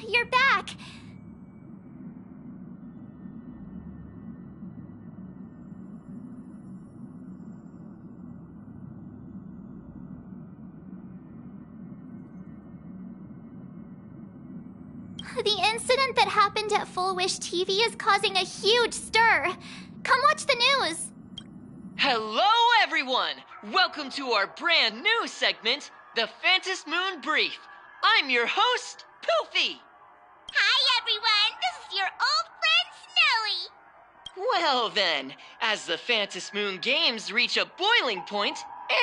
You're back! The incident that happened at Full Wish TV is causing a huge stir. Come watch the news! Hello, everyone! Welcome to our brand new segment, the Phantom Moon Brief. I'm your host, Poofy! Hi, everyone! This is your old friend, Snowy! Well then, as the Phantom Moon Games reach a boiling point,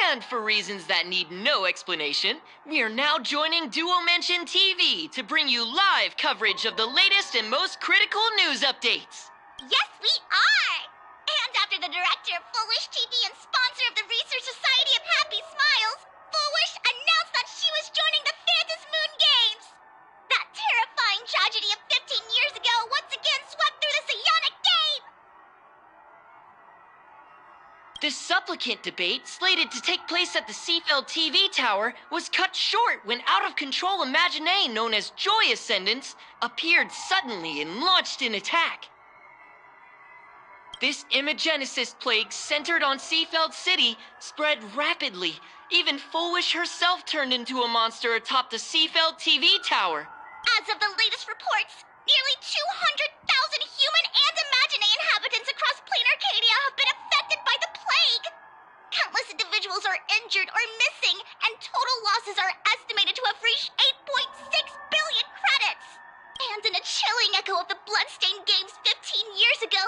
and for reasons that need no explanation, we are now joining Duo Mention TV to bring you live coverage of the latest and most critical news updates. Yes, we are! And after the director of Full Wish TV and sponsor of the Research Society of Happy Smiles, Full Wish announced that she was joining the Phantom Moon Games! That terrifying tragedy of 15 years ago once again swept through the psionic game! The supplicant debate, slated to take place at the Seafeld TV tower, was cut short when out-of-control Imagine known as Joy Ascendants appeared suddenly and launched an attack. This Imagenesis plague centered on Seafeld City spread rapidly. Even Full Wish herself turned into a monster atop the Seafeld TV tower. As of the latest reports, nearly 200,000 human and Imagine inhabitants across Plain Arcadia have been affected by the plague. Countless individuals are injured or missing, and total losses are estimated to have reached 8.6 billion credits. And in a chilling echo of the Bloodstained Games 15 years ago,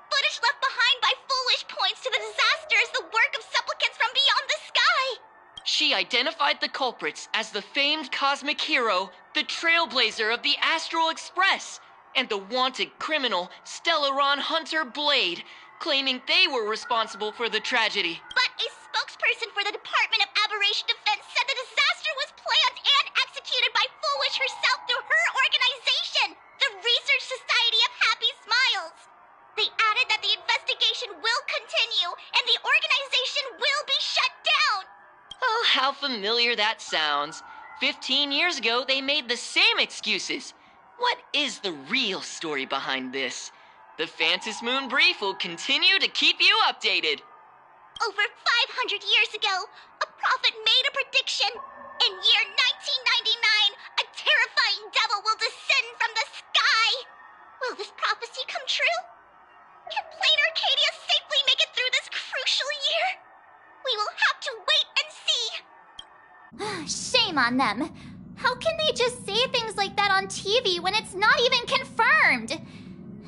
footage left behind by Full Wish points to the disaster as the work of supplicants from beyond the sky. She identified the culprits as the famed cosmic hero, the trailblazer of the Astral Express, and the wanted criminal, Stellaron Hunter Blade, claiming they were responsible for the tragedy. But a spokesperson for the Department of Aberration Defense said the disaster was planned and executed by Full Wish herself through her organization, the Research Society of Happy Smiles. They added that the investigation will continue and the organization will be shut down. Oh, how familiar that sounds. 15 years ago, they made the same excuses. What is the real story behind this? The Phantom Moon Brief will continue to keep you updated. Over 500 years ago, a prophet made a prediction. In year 1999, a terrifying devil will descend from the sky. Will this prophecy come true? Can Plain Arcadia safely make it through this crucial year? We will have to wait and see. Shame on them. How can they just say things like that on TV when it's not even confirmed?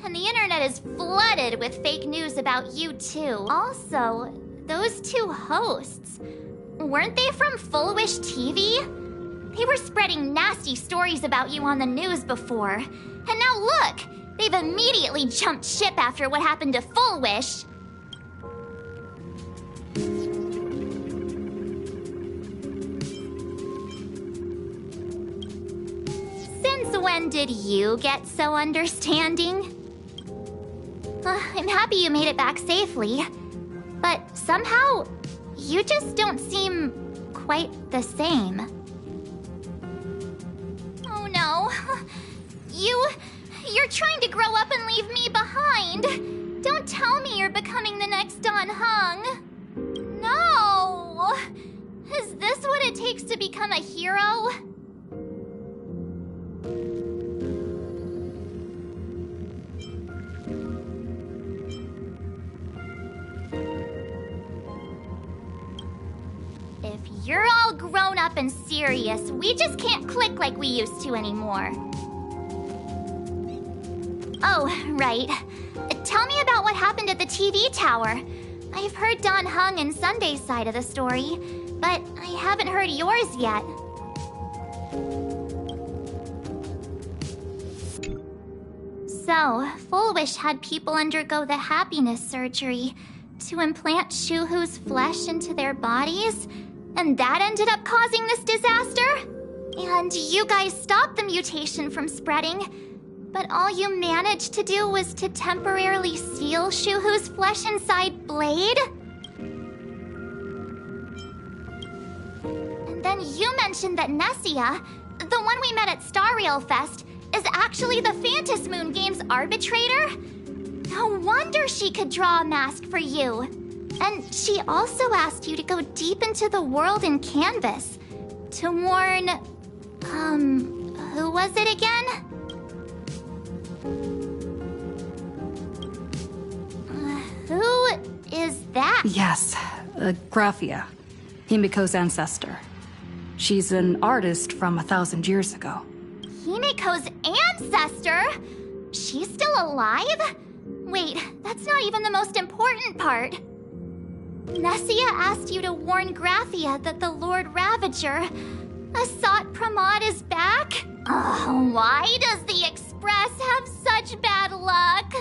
And the internet is flooded with fake news about you too. Also, those two hosts, weren't they from Full Wish TV? They were spreading nasty stories about you on the news before. And now look, they've immediately jumped ship after what happened to Full Wish. Since when did you get so understanding? I'm happy you made it back safely, but somehow you just don't seem quite the same. Oh no. You're trying to grow up and leave me behind. Don't tell me you're becoming the next Dan Heng. No! Is this what it takes to become a hero? If you're all grown up and serious, we just can't click like we used to anymore. Oh, right. Tell me about what happened at the TV tower. I've heard Dan Heng and Sunday's side of the story, but I haven't heard yours yet. So, Full Wish had people undergo the happiness surgery to implant Shuhu's flesh into their bodies, and that ended up causing this disaster? And you guys stopped the mutation from spreading, but all you managed to do was to temporarily seal Shuhu's flesh inside Blade? And then you mentioned that Nessia, the one we met at Star Rail Fest, is actually the Phantasmoon Games arbitrator? No wonder she could draw a mask for you. And she also asked you to go deep into the world in Canvas to warn... who was it again? Who is that? Yes, Graphia, Himiko's ancestor. She's an artist from 1,000 years ago. Himiko's ancestor? She's still alive? Wait, that's not even the most important part. Nessia asked you to warn Graphia that the Lord Ravager, Asat Pramod, is back? Oh, why does the Express have such bad luck?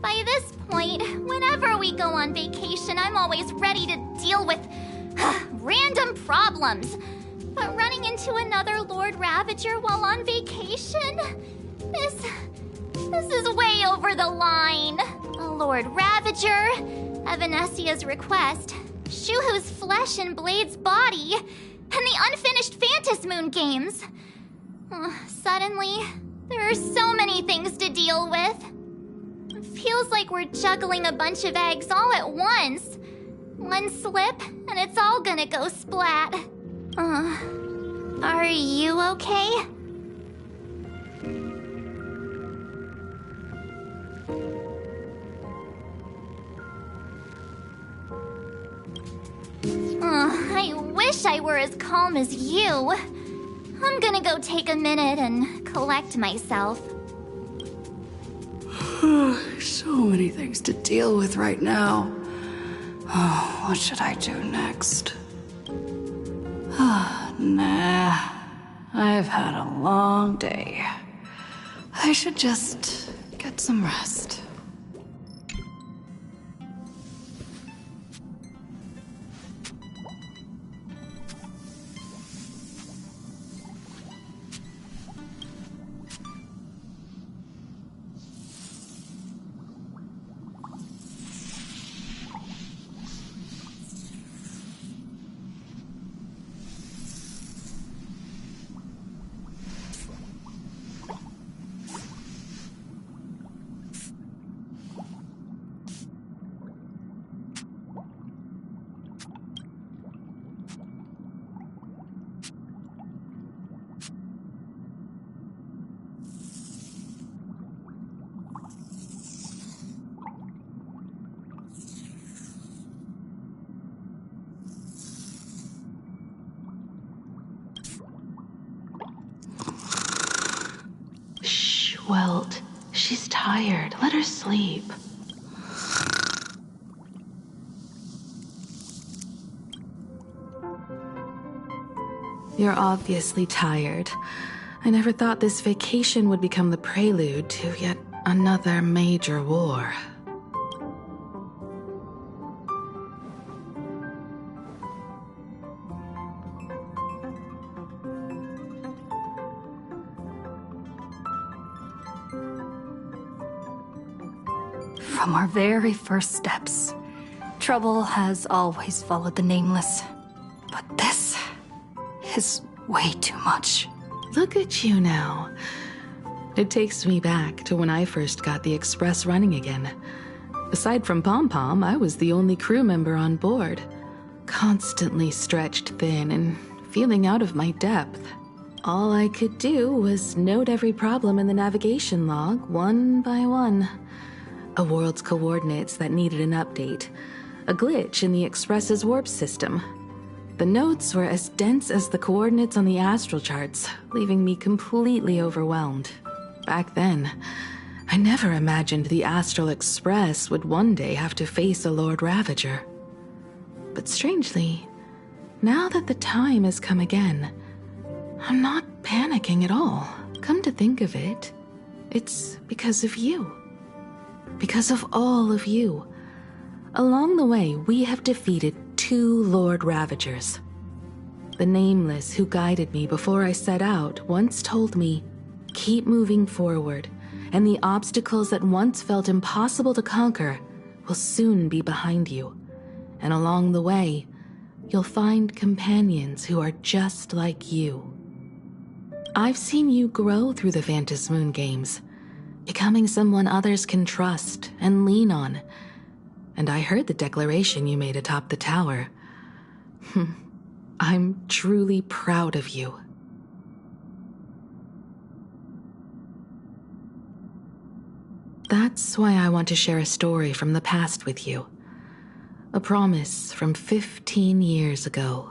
By this point, whenever we go on vacation, I'm always ready to deal with random problems. But running into another Lord Ravager while on vacation? This is way over the line. A Lord Ravager, Evanessia's request, Shuhu's flesh and Blade's body, and the unfinished Phantasmoon Games. Suddenly, there are so many things to deal with. It feels like we're juggling a bunch of eggs all at once. One slip, and it's all gonna go splat. Are you okay? I wish I were as calm as you. I'm gonna go take a minute and collect myself. So many things to deal with right now. Oh, what should I do next? Nah, I've had a long day. I should just get some rest. Welt, she's tired. Let her sleep. You're obviously tired. I never thought this vacation would become the prelude to yet another major war. From our very first steps, trouble has always followed the Nameless. But this is way too much. Look at you now. It takes me back to when I first got the Express running again. Aside from Pom Pom, I was the only crew member on board, constantly stretched thin and feeling out of my depth. All I could do was note every problem in the navigation log, one by one. A world's coordinates that needed an update. A glitch in the Express's warp system. The notes were as dense as the coordinates on the astral charts, leaving me completely overwhelmed. Back then, I never imagined the Astral Express would one day have to face a Lord Ravager. But strangely, now that the time has come again, I'm not panicking at all. Come to think of it, it's because of you. Because of all of you. Along the way, we have defeated 2 Lord Ravagers. The Nameless who guided me before I set out once told me, keep moving forward, and the obstacles that once felt impossible to conquer will soon be behind you. And along the way, you'll find companions who are just like you. I've seen you grow through the Phantom Moon games, becoming someone others can trust and lean on. And I heard the declaration you made atop the tower. I'm truly proud of you. That's why I want to share a story from the past with you. A promise from 15 years ago.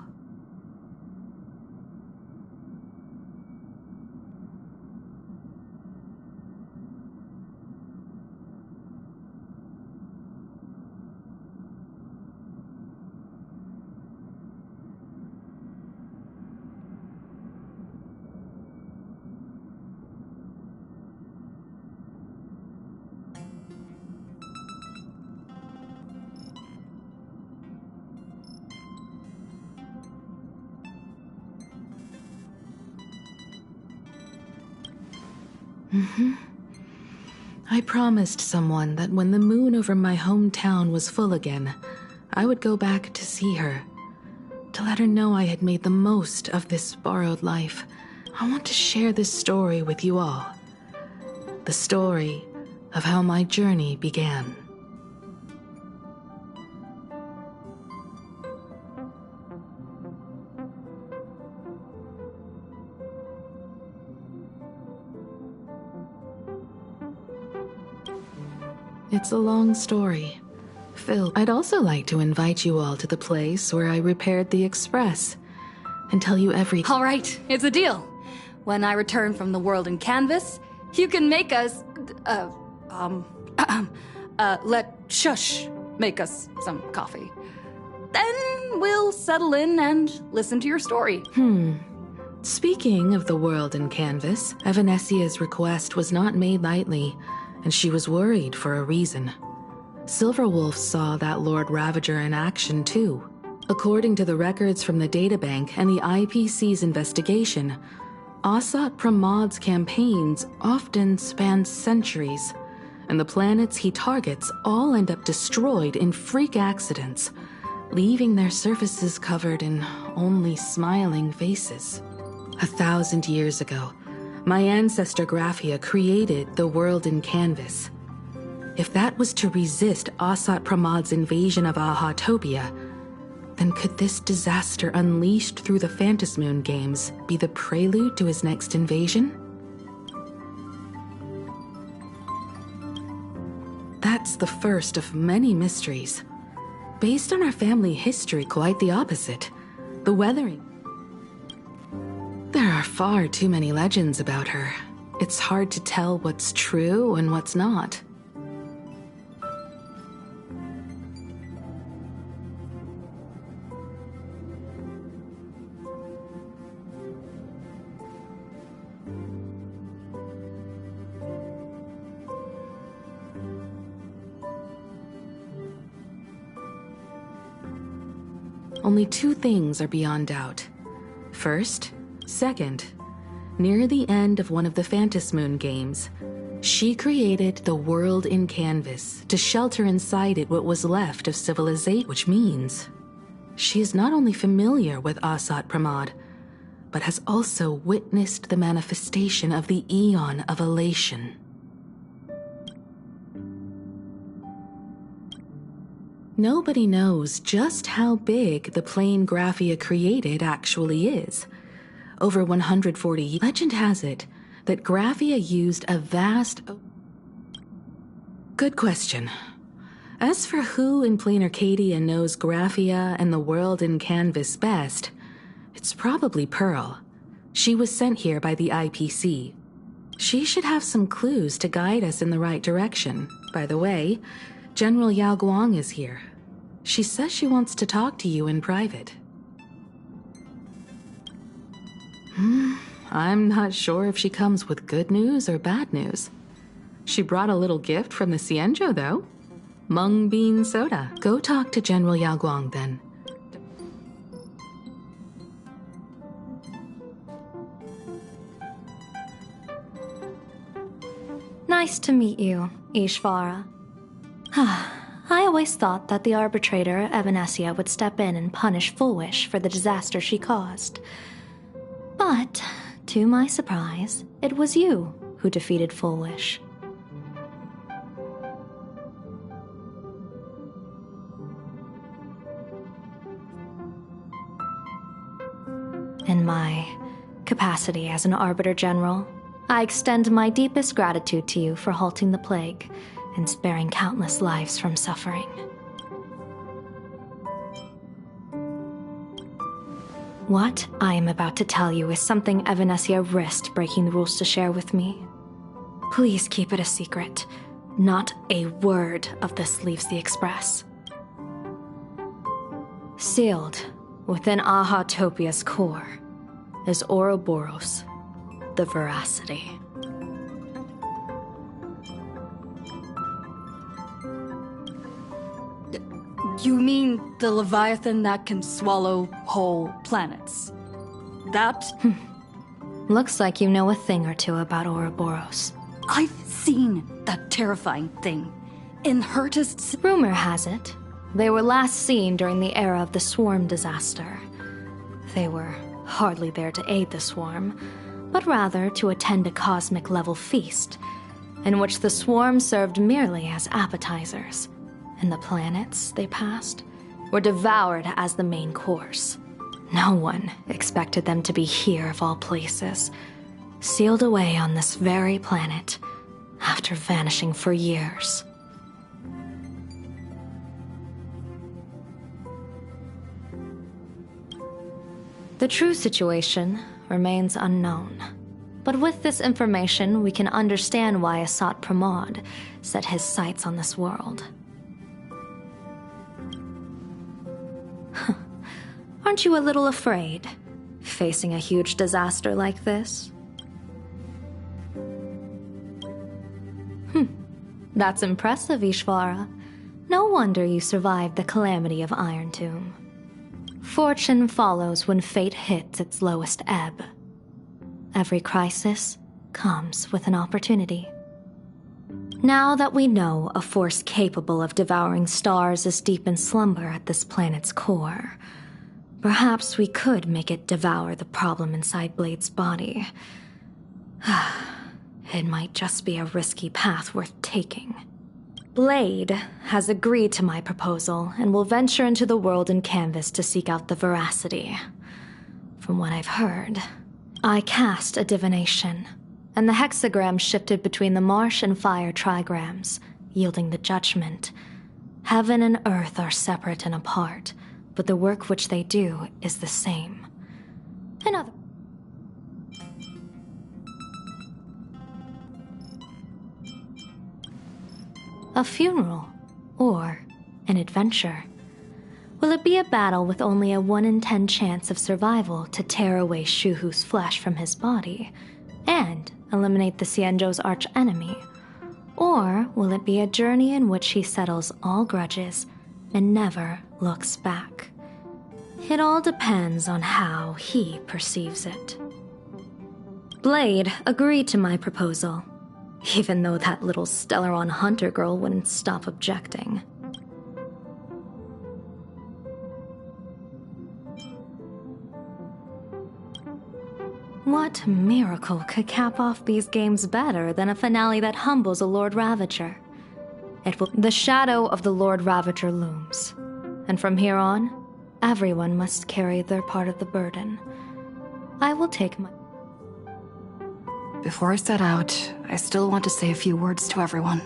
I promised someone that when the moon over my hometown was full again, I would go back to see her, to let her know I had made the most of this borrowed life. I want to share this story with you all. The story of how my journey began. It's a long story. Phil, I'd also like to invite you all to the place where I repaired the Express and tell you everything. All right, it's a deal. When I return from the world in canvas, you can make us, let Shush make us some coffee. Then we'll settle in and listen to your story. Speaking of the world in canvas, Evanesia's request was not made lightly, and she was worried for a reason. Silverwolf saw that Lord Ravager in action too. According to the records from the databank and the IPC's investigation, Asat Pramad's campaigns often span centuries, and the planets he targets all end up destroyed in freak accidents, leaving their surfaces covered in only smiling faces. 1,000 years ago, my ancestor Graphia created the world in canvas. If that was to resist Asat Pramad's invasion of Ahatopia, then could this disaster unleashed through the Phantom Moon games be the prelude to his next invasion? That's the first of many mysteries. Based on our family history, quite the opposite. The weathering. There are far too many legends about her. It's hard to tell what's true and what's not. Only two things are beyond doubt. First, second, near the end of one of the Phantom Moon games, she created the world in canvas to shelter inside it what was left of civilization, which means she is not only familiar with Asat Pramad, but has also witnessed the manifestation of the Eon of Elation. Nobody knows just how big the plane Graphia created actually is. Over 140 years. Legend has it that Graphia used a vast... Good question. As for who in Plain Arcadia knows Graphia and the world in canvas best, it's probably Pearl. She was sent here by the IPC. She should have some clues to guide us in the right direction. By the way, General Yao Guang is here. She says she wants to talk to you in private. I'm not sure if she comes with good news or bad news. She brought a little gift from the Xianzhou, though. Mung bean soda. Go talk to General Yao Guang, then. Nice to meet you, Ishvara. I always thought that the arbitrator, Evanesia, would step in and punish Fullwish for the disaster she caused. But To my surprise, it was you who defeated Full Wish. In my capacity as an Arbiter General, I extend my deepest gratitude to you for halting the plague and sparing countless lives from suffering. What I am about to tell you is something Evanescia risked breaking the rules to share with me. Please keep it a secret. Not a word of this leaves the Express. Sealed within Ahatopia's core is Ouroboros, the Veracity. You mean the Leviathan that can swallow whole planets? That? Looks like you know a thing or two about Ouroboros. I've seen that terrifying thing. In Herta's... Rumor has it, they were last seen during the era of the Swarm disaster. They were hardly there to aid the Swarm, but rather to attend a cosmic-level feast, in which the Swarm served merely as appetizers, and the planets they passed were devoured as the main course. No one expected them to be here of all places, sealed away on this very planet, after vanishing for years. The true situation remains unknown, but with this information we can understand why Asat Pramod set his sights on this world. Aren't you a little afraid, facing a huge disaster like this? That's impressive, Ishvara. No wonder you survived the calamity of Iron Tomb. Fortune follows when fate hits its lowest ebb. Every crisis comes with an opportunity. Now that we know a force capable of devouring stars is deep in slumber at this planet's core, perhaps we could make it devour the problem inside Blade's body. It might just be a risky path worth taking. Blade has agreed to my proposal and will venture into the world in canvas to seek out the Veracity. From what I've heard, I cast a divination, and the hexagram shifted between the marsh and fire trigrams, yielding the judgment. Heaven and earth are separate and apart, but the work which they do is the same. A funeral, or an adventure. Will it be a battle with only a 1 in 10 chance of survival to tear away Shuhu's flesh from his body and eliminate the Xianzhou's arch-enemy? Or will it be a journey in which he settles all grudges and never looks back? It all depends on how he perceives it. Blade agreed to my proposal, even though that little Stellaron hunter girl wouldn't stop objecting. What miracle could cap off these games better than a finale that humbles a Lord Ravager? The shadow of the Lord Ravager looms, and from here on, everyone must carry their part of the burden. I will take my... Before I set out, I still want to say a few words to everyone.